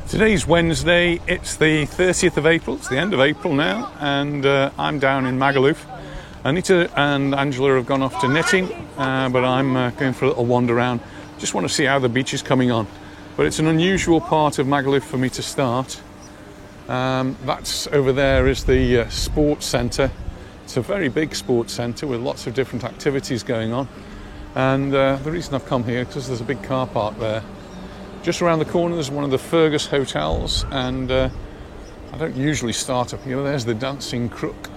Today's Wednesday, it's the 30th of April, it's the end of April now, and I'm down in Magaluf. Anita and Angela have gone off to knitting, but I'm going for a little wander around. Just want to see how the beach is coming on. But it's an unusual part of Magaluf for me to start. That's over there is the sports centre. It's a very big sports centre with lots of different activities going on. And the reason I've come here is because there's a big car park there. Just around the corner there's one of the Fergus hotels, and I don't usually start up here. There's the Dancing Crook,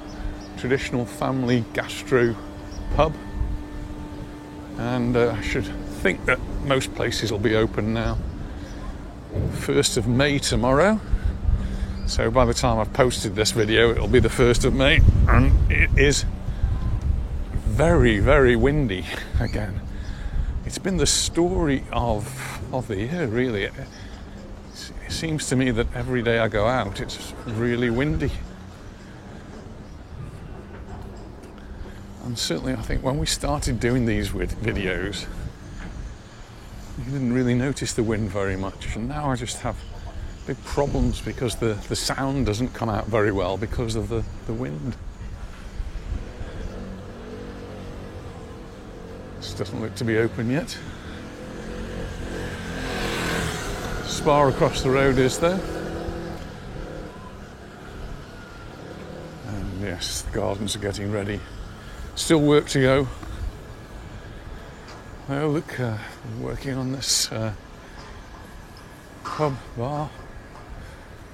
traditional family gastro pub, and I should think that most places will be open now. 1st of May tomorrow, so by the time I've posted this video it'll be the 1st of May, and it is very, very windy again. It's been the story of the year, really. It seems to me that every day I go out, it's really windy. And certainly I think when we started doing these videos, you didn't really notice the wind very much. And now I just have big problems because the sound doesn't come out very well because of the wind. This doesn't look to be open yet. Spa across the road is there. And yes, the gardens are getting ready. Still work to go. Oh look, working on this pub, bar,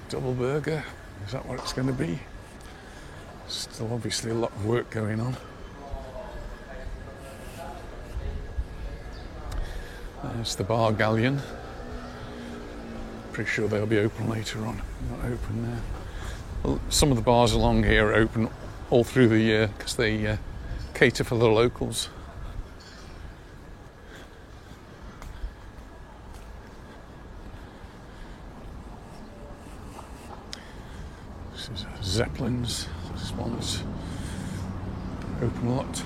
double burger. Is that what it's going to be? Still obviously a lot of work going on. There's the Bar Galleon. Pretty sure they'll be open later on. Not open now. Well, some of the bars along here are open all through the year because they cater for the locals. This is Zeppelin's. This one's open a lot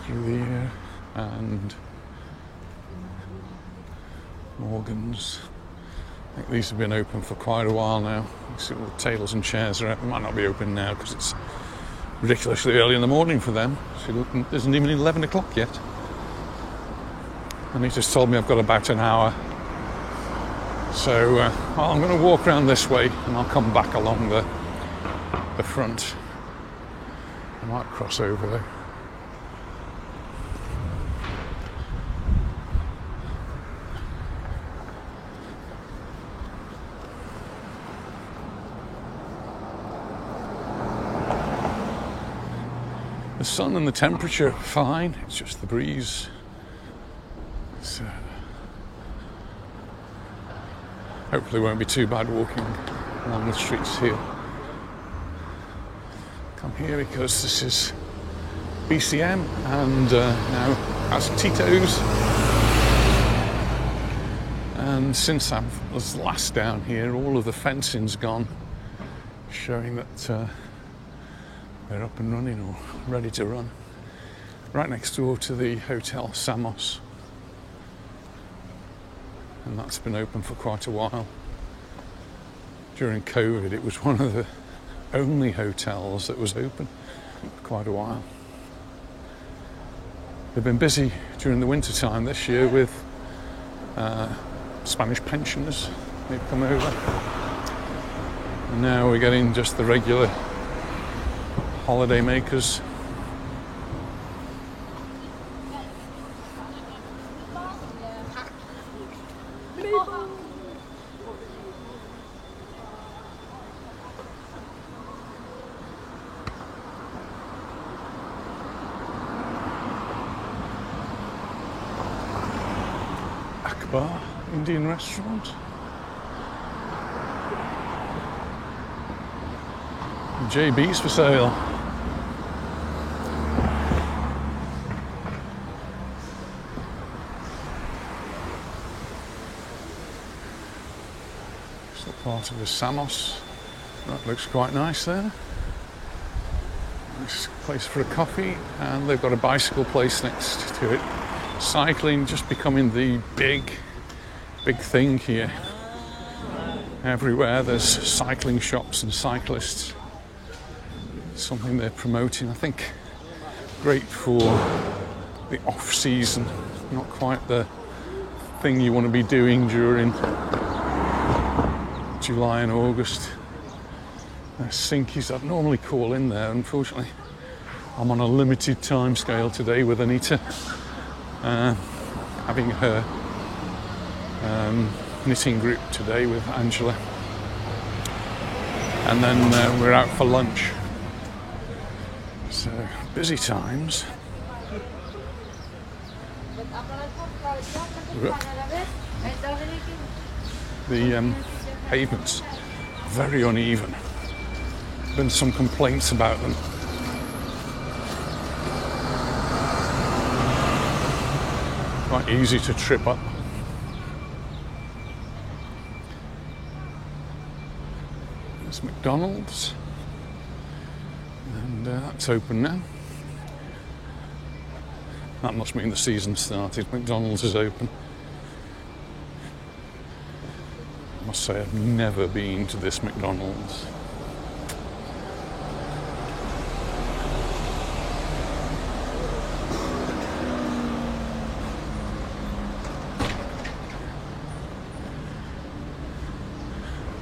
through the year, and Morgan's. I think these have been open for quite a while now. You see all the tables and chairs are out. They might not be open now because it's ridiculously early in the morning for them. See, look, it isn't even 11 o'clock yet. And he just told me I've got about an hour. So I'm going to walk around this way and I'll come back along the front. I might cross over though. The sun and the temperature are fine, it's just the breeze. So hopefully it won't be too bad walking along the streets here. Come here because this is BCM and now has Tito's. And since I was last down here, all of the fencing's gone, showing that they're up and running or ready to run. Right next door to the Hotel Samos. And that's been open for quite a while. During COVID, it was one of the only hotels that was open for quite a while. They've been busy during the winter time this year with Spanish pensioners. They've come over. And now we're getting just the regular holiday makers. Akbar Indian restaurant. JB's for sale. Still part of the Samos. That looks quite nice there. Nice place for a coffee, and they've got a bicycle place next to it. Cycling just becoming the big thing here. Everywhere there's cycling shops and cyclists. Something they're promoting, I think. Great for the off season, not quite the thing you want to be doing during July and August. There's Sinkies. I'd normally call in there. Unfortunately, I'm on a limited time scale today with Anita, having her knitting group today with Angela, and then we're out for lunch. So busy times. The pavements very uneven. Been some complaints about them. Quite easy to trip up. There's McDonald's, and that's open now. That must mean the season started. McDonald's is open. I must say I've never been to this McDonald's.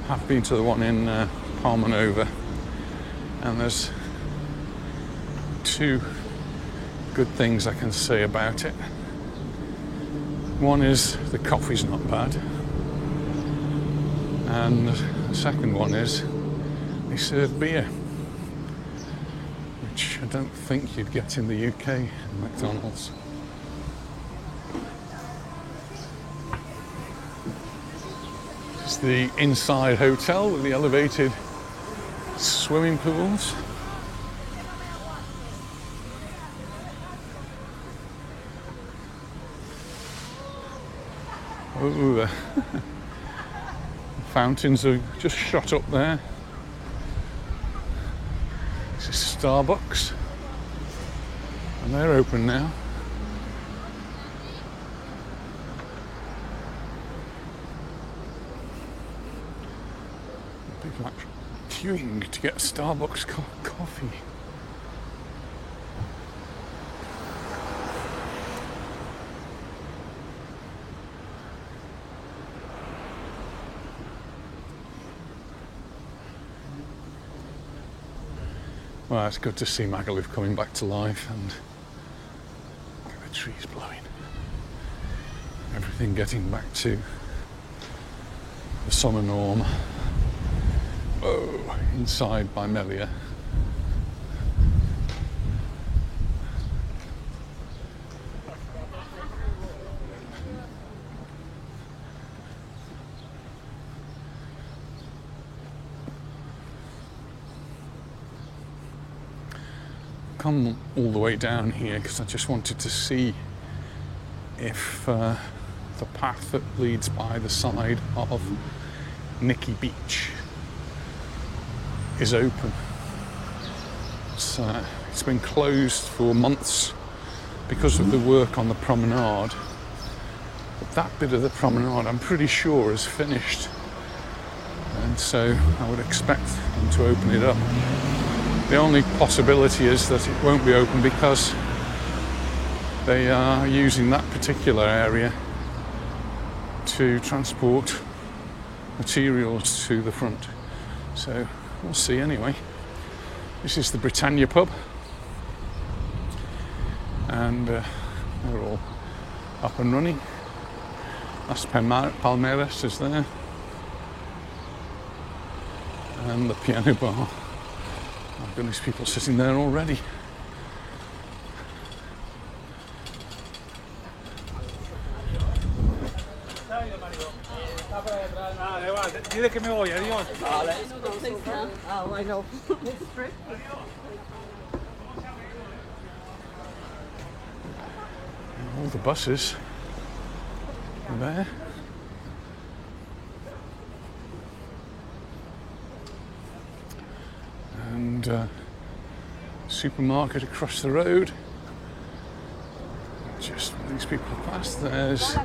I've been to the one in Palma Nova, and there's two good things I can say about it. One is the coffee's not bad, and the second one is they serve beer, which I don't think you'd get in the UK in McDonald's. It's the inside hotel with the elevated swimming pools. Oh, the fountains are just shot up there. This is Starbucks, and they're open now. People are queuing to get a Starbucks coffee. Well, it's good to see Magaluf coming back to life, and look at the trees blowing. Everything getting back to the summer norm. Oh, inside by Melia. Come all the way down here because I just wanted to see if the path that leads by the side of Nikki Beach is open. It's been closed for months because of the work on the promenade. But that bit of the promenade, I'm pretty sure, is finished, and so I would expect them to open it up. The only possibility is that it won't be open because they are using that particular area to transport materials to the front. So we'll see anyway. This is the Britannia pub, and they're all up and running. Las Palmeras is there, and the piano bar. My goodness, people sitting there already. Dile que me voy, adiós. Oh, I know. All the buses are there. And supermarket across the road. Just these people have passed. There's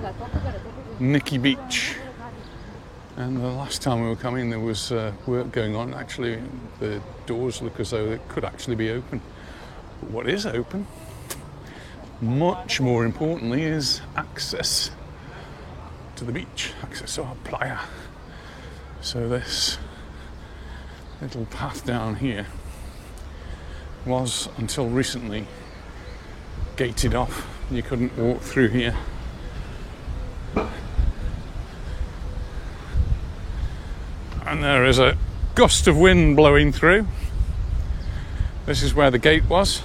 Nikki Beach. And the last time we were coming, there was work going on. Actually, the doors look as though it could actually be open. But what is open, much more importantly, is access to the beach, access to our playa. So this little path down here was, until recently, gated off. You couldn't walk through here. And there is a gust of wind blowing through. This is where the gate was.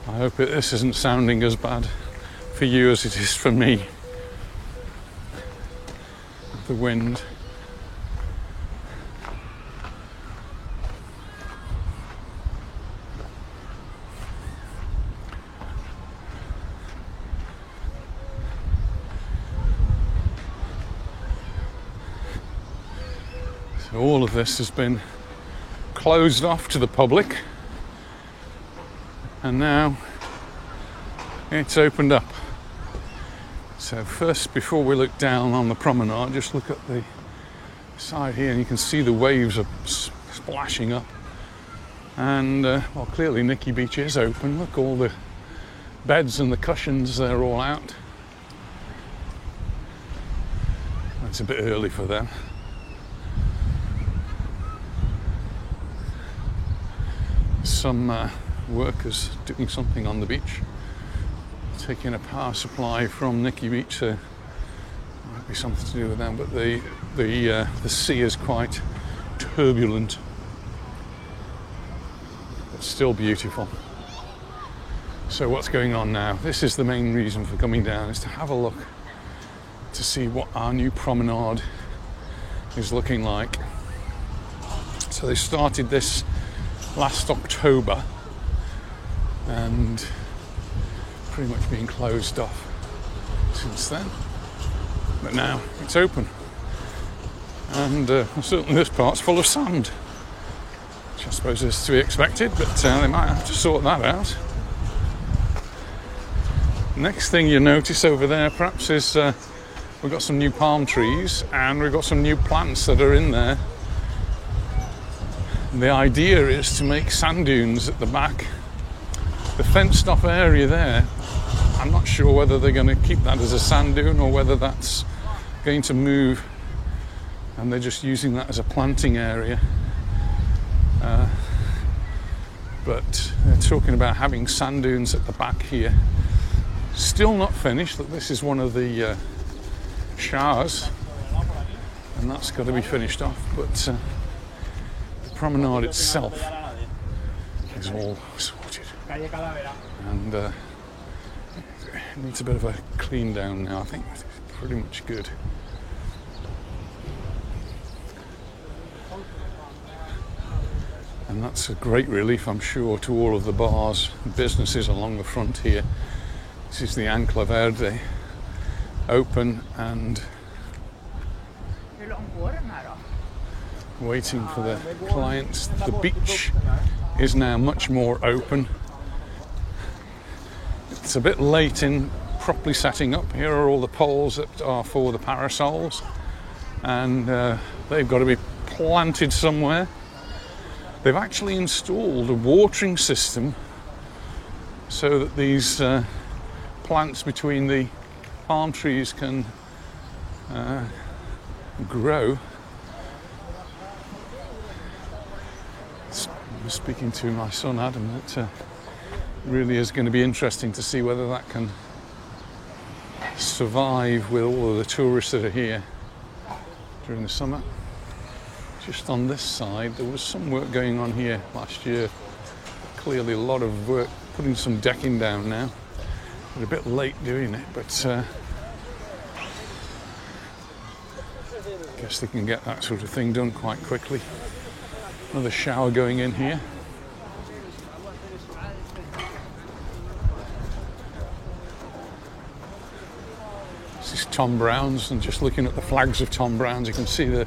I hope this isn't sounding as bad for you as it is for me. The wind. So all of this has been closed off to the public, and now it's opened up. So first, before we look down on the promenade, just look at the side here and you can see the waves are splashing up. And well, clearly Nikki Beach is open. Look, all the beds and the cushions, they're all out. It's a bit early for them. Some workers doing something on the beach, taking a power supply from Nikki Beach. So might be something to do with them, but the sea is quite turbulent, but still beautiful. So what's going on now? This is the main reason for coming down, is to have a look to see what our new promenade is looking like. So they started this last October and pretty much been closed off since then, but now it's open, and certainly this part's full of sand, which I suppose is to be expected, but they might have to sort that out. Next thing you notice over there perhaps is we've got some new palm trees and we've got some new plants that are in there. The idea is to make sand dunes at the back. The fenced off area there, I'm not sure whether they're going to keep that as a sand dune or whether that's going to move and they're just using that as a planting area. But they're talking about having sand dunes at the back here. Still not finished. Look, this is one of the showers and that's got to be finished off, but the promenade itself is all sorted and it needs a bit of a clean down now. I think it's pretty much good. And that's a great relief, I'm sure, to all of the bars and businesses along the front here. This is the Ancla Verde, open and waiting for the clients. The beach is now much more open. It's a bit late in properly setting up. Here are all the poles that are for the parasols, and they've got to be planted somewhere. They've actually installed a watering system so that these plants between the palm trees can grow. I was speaking to my son Adam that really is going to be interesting to see whether that can survive with all of the tourists that are here during the summer. Just on this side, there was some work going on here last year. Clearly a lot of work, putting some decking down now. They're a bit late doing it, but I guess they can get that sort of thing done quite quickly. Another shower going in here. This is Tom Brown's, and just looking at the flags of Tom Brown's, you can see the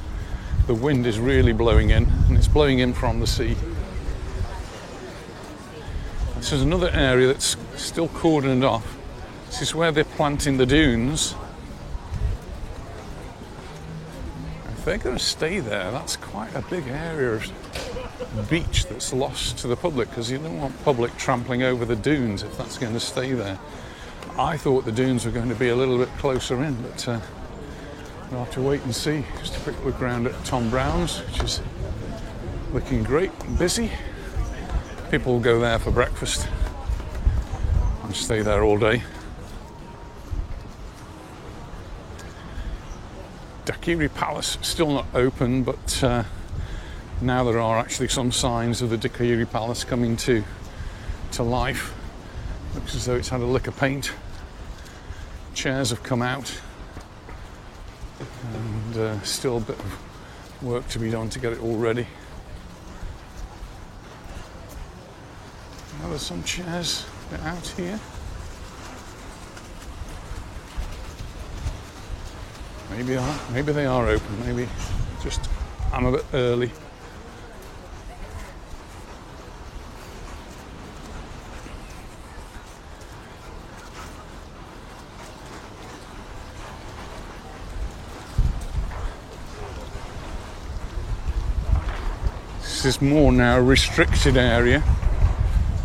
wind is really blowing in, and it's blowing in from the sea. This is another area that's still cordoned off. This is where they're planting the dunes. If they're going to stay there, that's quite a big area of beach that's lost to the public, because you don't want public trampling over the dunes if that's going to stay there. I thought the dunes were going to be a little bit closer in, but we'll have to wait and see. Just a quick look around at Tom Brown's, which is looking great and busy. People will go there for breakfast and stay there all day. Daiquiri Palace still not open, but now there are actually some signs of the Daiquiri Palace coming to life. Looks as though it's had a lick of paint. Chairs have come out, and still a bit of work to be done to get it all ready. Now there's some chairs out here. Maybe they are open. Maybe just I'm a bit early. This is more now a restricted area.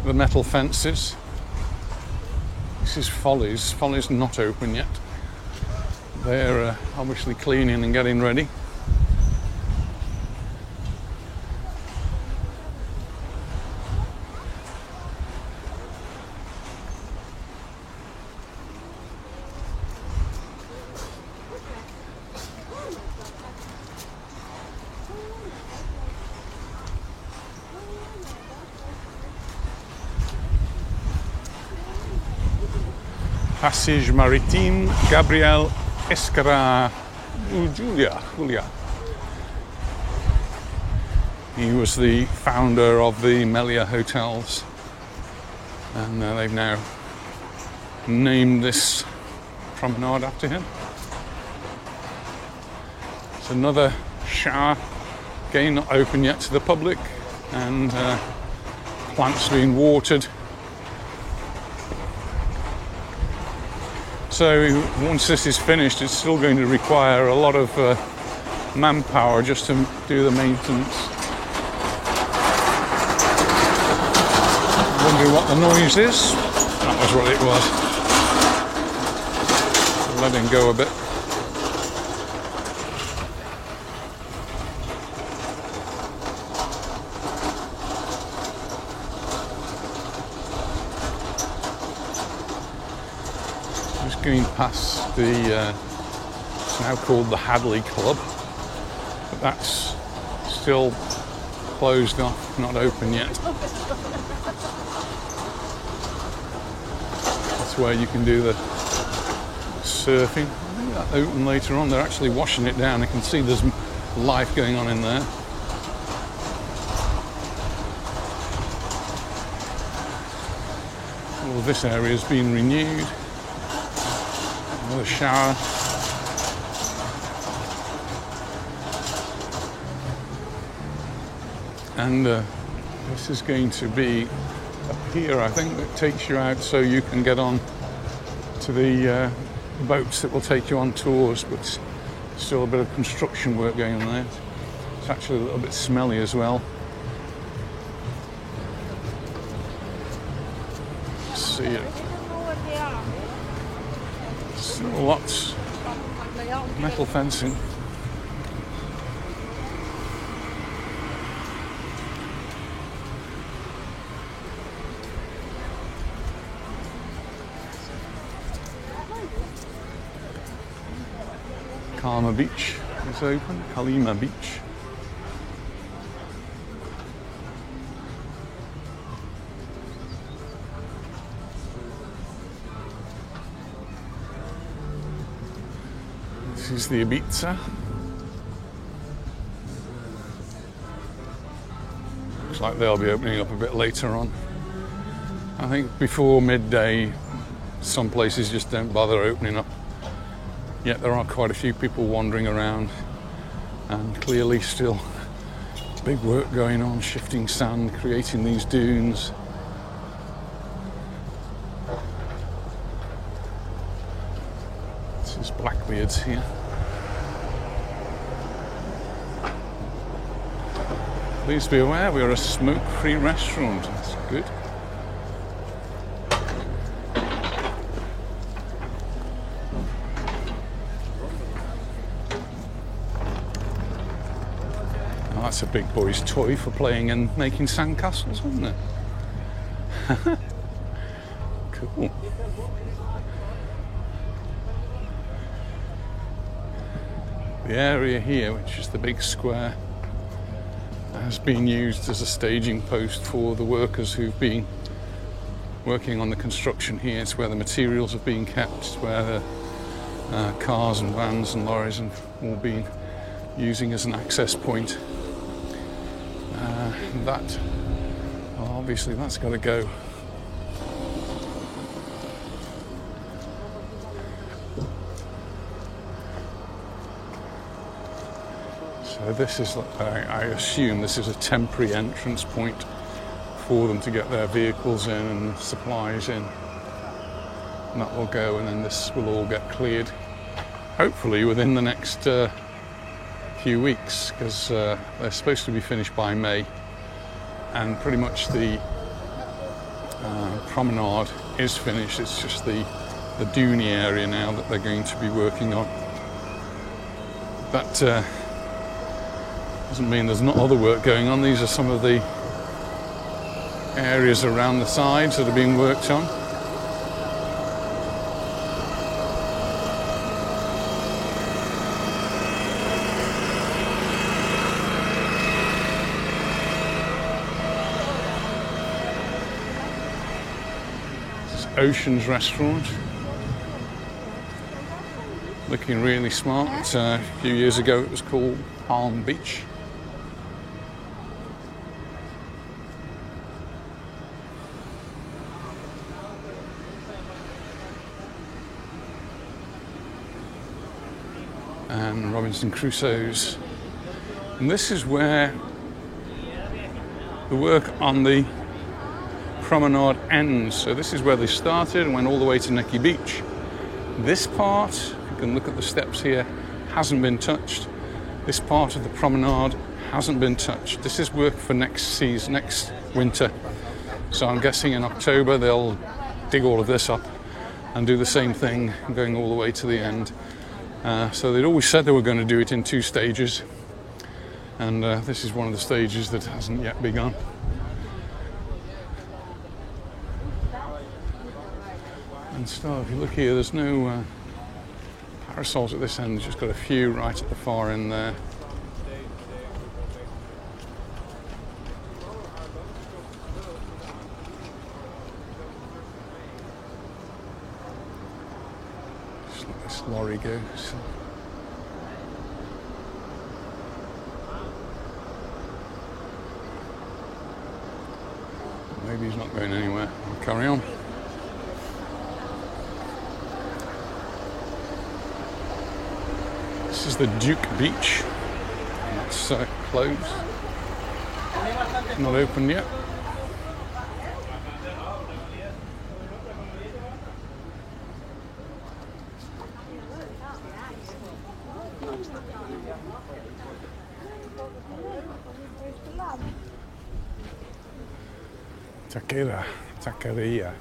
The metal fences. This is Follies. Follies not open yet. They're obviously cleaning and getting ready. Passage Maritime Gabriel Escarra Julia. He was the founder of the Melia Hotels, and they've now named this promenade after him. It's another shower, again not open yet to the public, and plants being watered. So once this is finished, it's still going to require a lot of manpower just to do the maintenance. Wondering what the noise is? That was what it was. Let him go a bit. Going past the, it's now called the Hadley Club, but that's still closed off, not open yet. That's where you can do the surfing. I think that'll open later on. They're actually washing it down. I can see there's life going on in there. All of this area has been renewed. Another shower. And this is going to be a pier, I think, that takes you out so you can get on to the boats that will take you on tours, but still a bit of construction work going on there. It's actually a little bit smelly as well. Let's see it. Still lots of metal fencing. Kalma Beach is open, Kalima Beach. This is the Ibiza. Looks like they'll be opening up a bit later on. I think before midday, some places just don't bother opening up yet there are quite a few people wandering around, and clearly still big work going on, shifting sand, creating these dunes. This is Blackbeard's here. Please be aware we are a smoke-free restaurant. That's good. Oh, that's a big boy's toy for playing and making sandcastles, isn't it? Cool. The area here, which is the big square, has been used as a staging post for the workers who've been working on the construction here. It's where the materials have been kept, it's where the cars and vans and lorries have all been using as an access point. That, well, obviously that's got to go. So this is, I assume this is a temporary entrance point for them to get their vehicles in and supplies in. And that will go, and then this will all get cleared, hopefully within the next few weeks, because they're supposed to be finished by May. And pretty much the promenade is finished. It's just the duney area now that they're going to be working on. That doesn't mean there's not other work going on. These are some of the areas around the sides that are being worked on. This is Ocean's Restaurant. Looking really smart. A few years ago it was called Palm Beach. And Robinson Crusoe's. And this is where the work on the promenade ends. So this is where they started and went all the way to Necky Beach. This part, you can look at the steps here, hasn't been touched. This part of the promenade hasn't been touched. This is work for next season, next winter. So I'm guessing in October they'll dig all of this up and do the same thing, going all the way to the end. So they'd always said they were going to do it in 2 stages, and this is one of the stages that hasn't yet begun. And so if you look here, there's no parasols at this end. There's just got a few right at the far end there. Just let this lorry go. Maybe he's not going anywhere. I'll carry on. This is the Duke Beach. It's closed. Not open yet. Taqueria.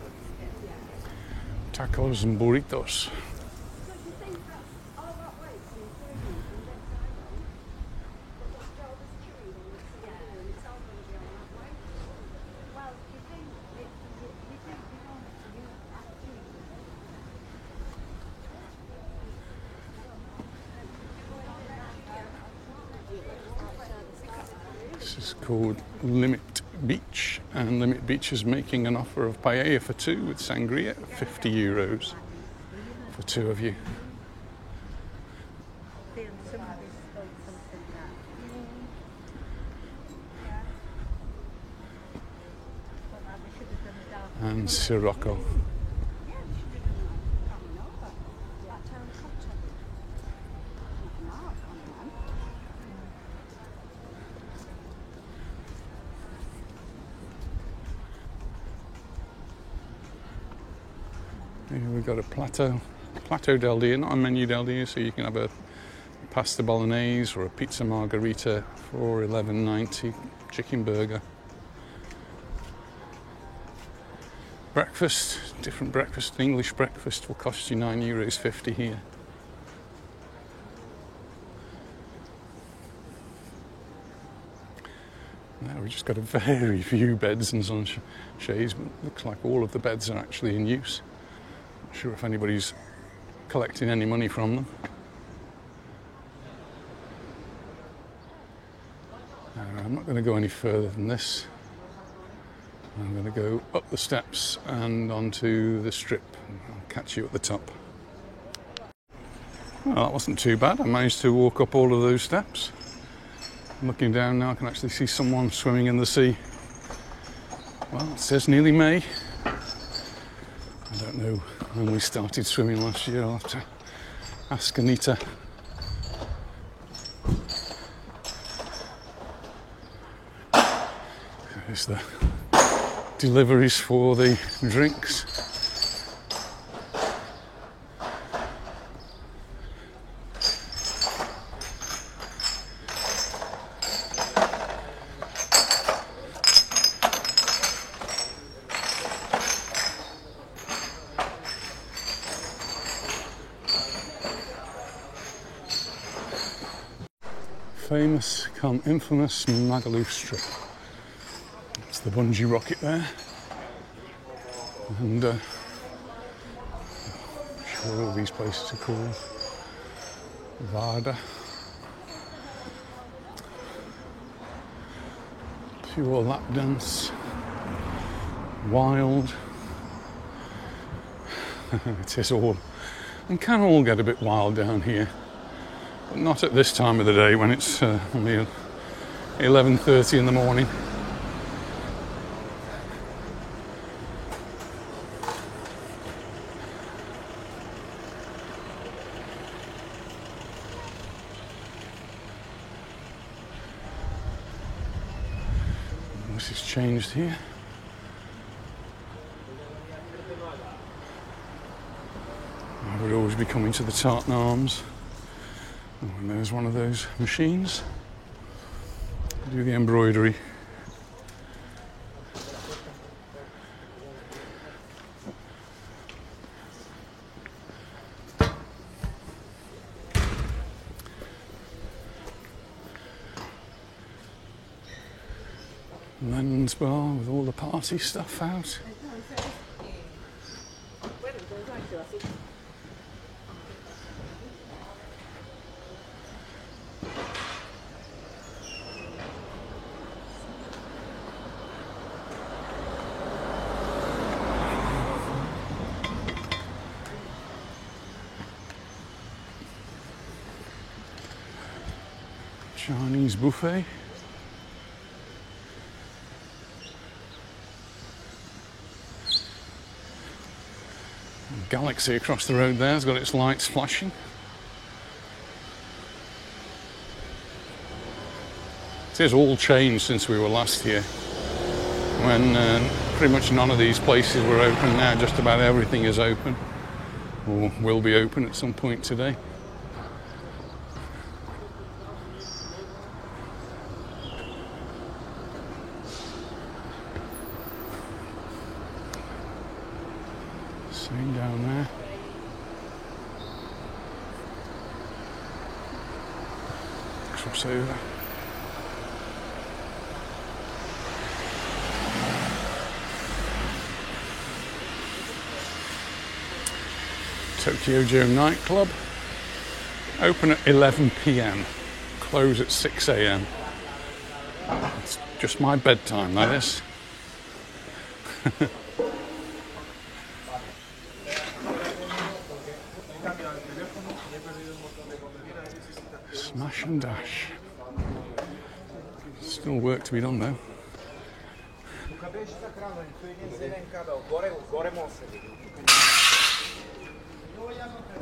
Tacos and burritos. This is called Limit Beach, and Limit Beach is making an offer of paella for 2 with sangria, €50 for 2 of you. And Sirocco. Here we've got a Plateau del Dia, not a menu del Dia, so you can have a pasta bolognese or a pizza margherita for $11.90, chicken burger. Breakfast, different breakfast. English breakfast will cost you €9.50 here. Now we've just got a very few beds and sunshades, but it looks like all of the beds are actually in use. Not sure if anybody's collecting any money from them. I'm not going to go any further than this. I'm going to go up the steps and onto the strip. I'll catch you at the top. Well, that wasn't too bad. I managed to walk up all of those steps. I'm looking down now, I can actually see someone swimming in the sea. Well, it says nearly May. I don't know when we started swimming last year. I'll have to ask Anita. There's the deliveries for the drinks. Famous, come infamous Magaluf Strip. It's the bungee rocket there, and I'm sure all these places are called Varda. Pure lap dance, wild. It is all, and can all get a bit wild down here. But not at this time of the day when it's only 11:30 in the morning. This has changed here. I would always be coming to the Tartan Arms. Oh, and there's one of those machines. Do the embroidery. Lennon's bar with all the party stuff out. Chinese buffet. Galaxy across the road there has got its lights flashing. It has all changed since we were last here, when pretty much none of these places were open. Now just about everything is open, or will be open at some point today. Same down there. Cross over. Tokyo Joe nightclub. Open at 11 p.m. Close at 6 a.m. It's just my bedtime, that is. Smash and dash. Still work to be done though.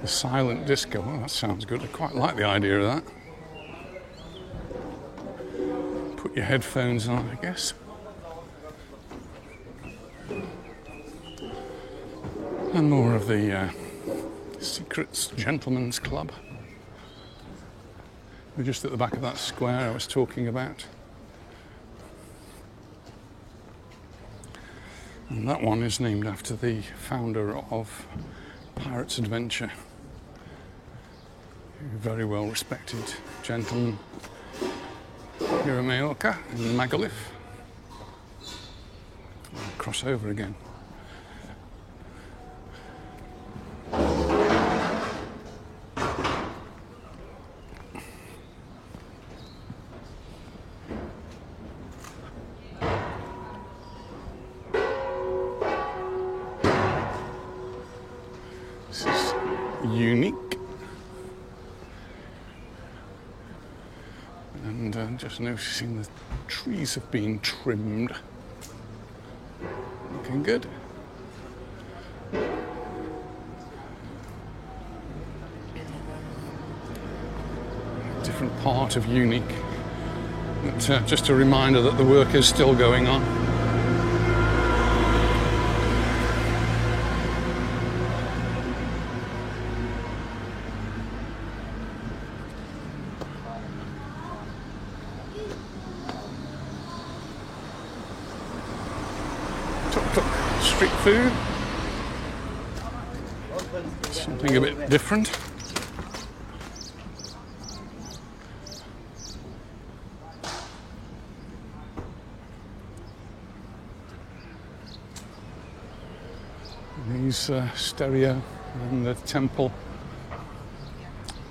The silent disco, well, that sounds good. I quite like the idea of that. Put your headphones on, I guess. And more of the Secrets Gentlemen's Club. We're just at the back of that square I was talking about. And that one is named after the founder of Pirates Adventure. A very well respected gentleman here in Mallorca, in Magaluf. I'll cross over again. This is unique. And just noticing the trees have been trimmed. Looking good. Different part of Unique. But, just a reminder that the work is still going on. Street food, something a bit different. These stereo and the temple,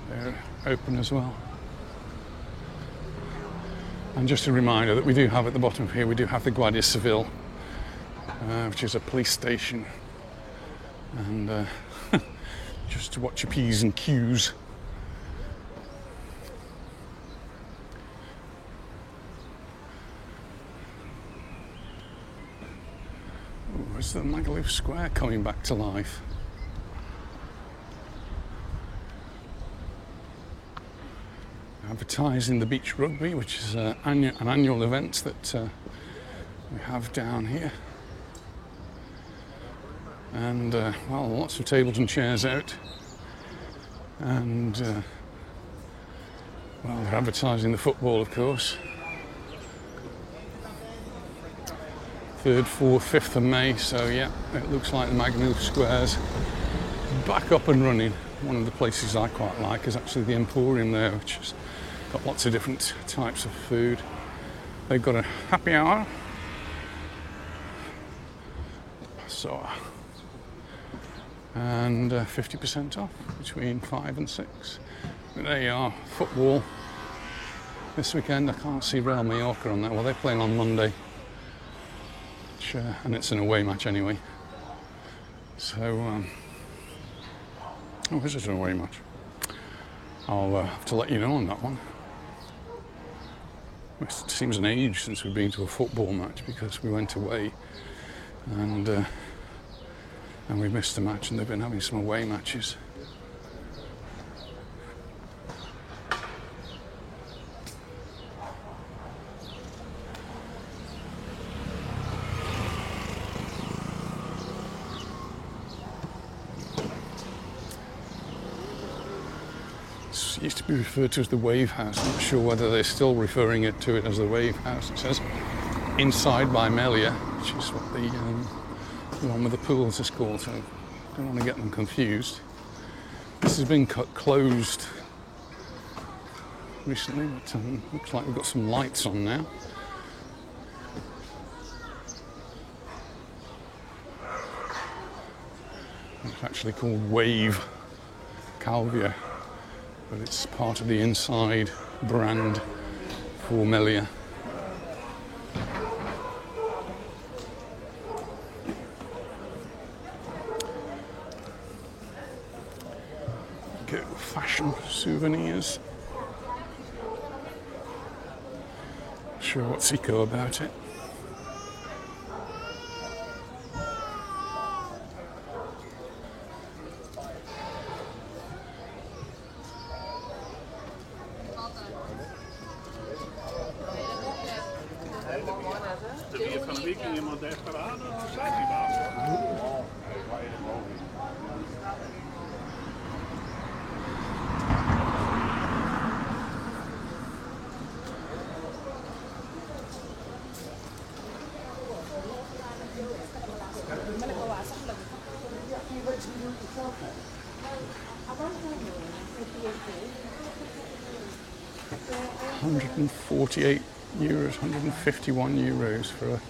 they're open as well. And just a reminder that we do have at the bottom of here, we do have the Guardia Civil, which is a police station, and just to watch your P's and Q's. Oh, is the Magaluf Square coming back to life? Advertising the beach rugby, which is an annual event that we have down here. And, well, lots of tables and chairs out. And, well, they're advertising the football, of course. 3rd, 4th, 5th of May. So, yeah, it looks like the Magaluf Square's back up and running. One of the places I quite like is actually the Emporium there, which has got lots of different types of food. They've got a happy hour. So, and 50% off between 5 and 6. But there you are, football this weekend. I can't see Real Mallorca on that. Well, they're playing on Monday, which, and it's an away match anyway. So, oh, this is an away match. I'll have to let you know on that one. It seems an age since we've been to a football match because we went away and we missed a match, and they've been having some away matches. This used to be referred to as the Wave House. I'm not sure whether they're still referring to it as the Wave House. It says Inside by Melia, which is what the one with the pools is called, so I don't want to get them confused. This has been closed recently, but looks like we've got some lights on now. It's actually called Wave Calvia, but it's part of the Inside brand for Melia. Fashion souvenirs. Not sure what's eco about it. 148 euros, 151 euros for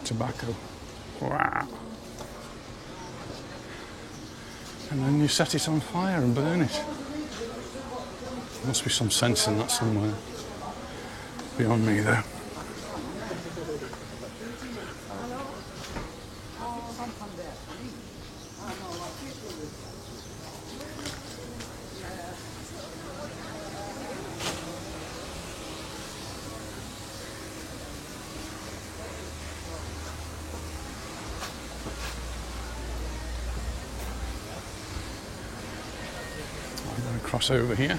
tobacco. Wow. And then you set it on fire and burn it. There must be some sense in that somewhere. Beyond me though. I'm going to cross over here.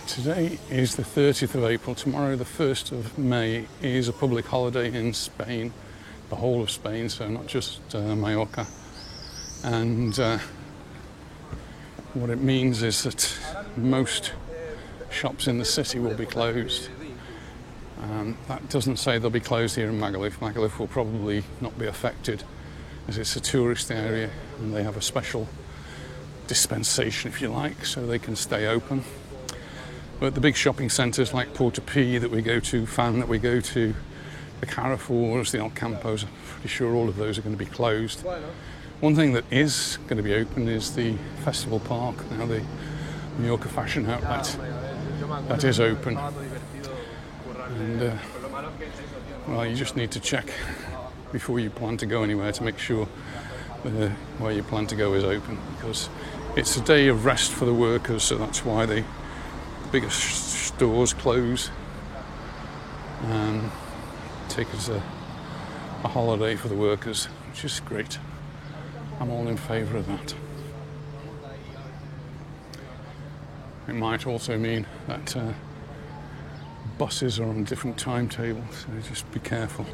Today is the 30th of April. Tomorrow, the 1st of May, is a public holiday in Spain, the whole of Spain, so not just Mallorca. And what it means is that most shops in the city will be closed. That doesn't say they'll be closed here in Magaluf. Magaluf will probably not be affected as it's a tourist area and they have a special dispensation, if you like, so they can stay open. But the big shopping centres like Portopí that we go to, Fan that we go to, the Carrefours, the Alcampos, I'm pretty sure all of those are going to be closed. One thing that is going to be open is the Festival Park, now the Mallorca Fashion Outlet. That is open. And, well, you just need to check before you plan to go anywhere to make sure where you plan to go is open, because it's a day of rest for the workers, so that's why the biggest stores close. Take it as a holiday for the workers, which is great. I'm all in favour of that. It might also mean that buses are on a different timetable, so just be careful.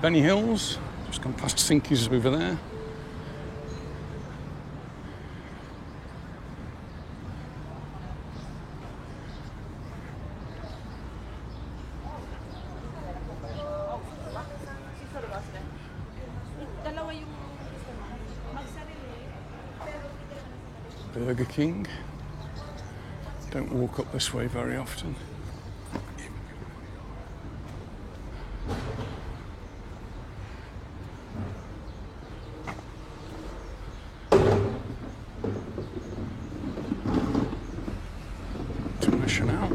Benny Hills, just gone past Sinkies over there. Burger King. Don't walk up this way very often. International.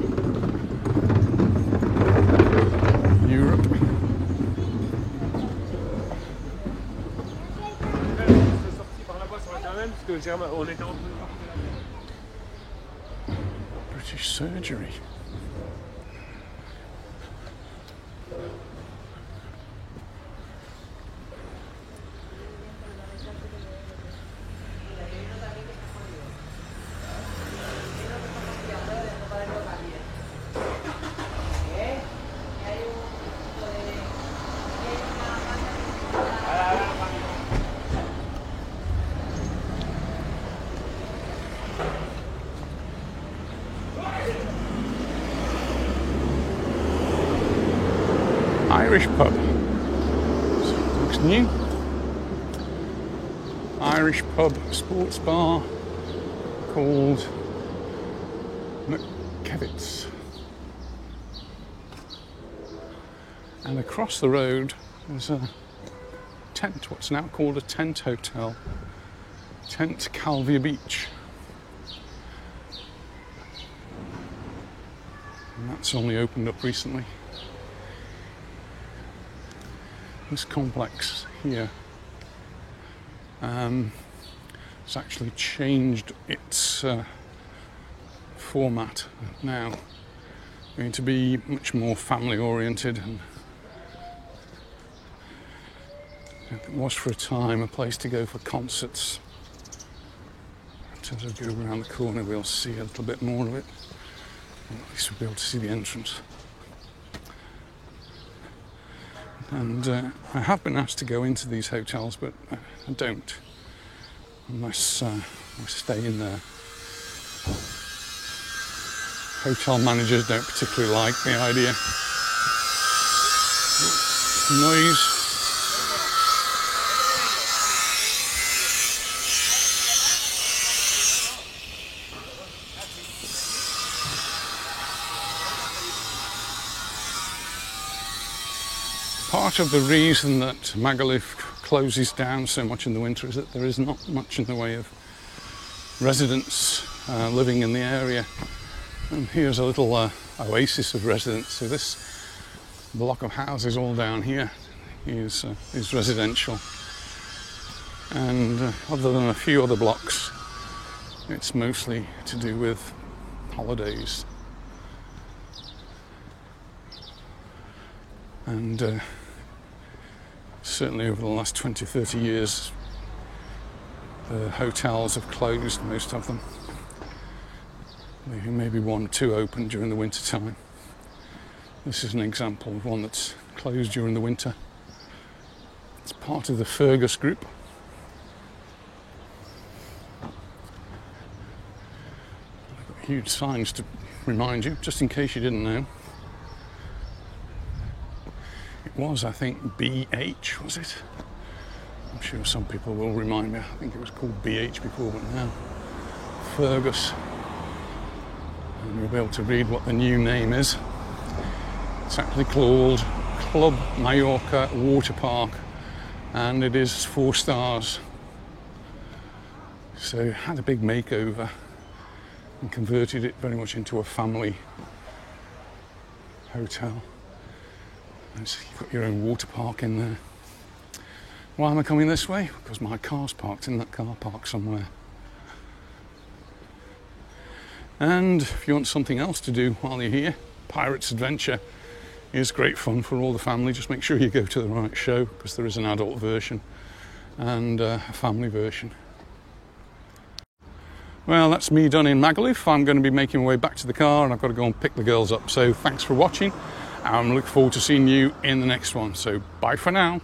Europe. British surgery. Irish pub. Looks new. Irish pub sports bar called McKevitts. And across the road there's a tent, what's now called a tent hotel. Tent Calvia Beach. And that's only opened up recently. This complex here it's actually changed its format now. Going to be much more family oriented, and it was for a time a place to go for concerts. But So as I go around the corner, we'll see a little bit more of it. Or at least we'll be able to see the entrance. And I have been asked to go into these hotels, but I don't, unless I stay in there. Hotel managers don't particularly like the idea. Noise. Part of the reason that Magaluf closes down so much in the winter is that there is not much in the way of residents living in the area. And here's a little oasis of residents. So this block of houses all down here is residential. And other than a few other blocks, it's mostly to do with holidays. And certainly over the last 20-30 years, the hotels have closed, most of them. Maybe one or two open during the winter time. This is an example of one that's closed during the winter. It's part of the Fergus Group. I've got huge signs to remind you, just in case you didn't know. It was, I think, BH, was it? I'm sure some people will remind me. I think it was called BH before, but now Fergus. And you'll be able to read what the new name is. It's actually called Club Mallorca Water Park, and it is 4 stars. So it had a big makeover and converted it very much into a family hotel. And so you've got your own water park in there. Why am I coming this way? Because my car's parked in that car park somewhere. And if you want something else to do while you're here, Pirates Adventure is great fun for all the family. Just make sure you go to the right show, because there is an adult version and a family version. Well, that's me done in Magaluf. I'm going to be making my way back to the car, and I've got to go and pick the girls up. So thanks for watching. I look forward to seeing you in the next one. So bye for now.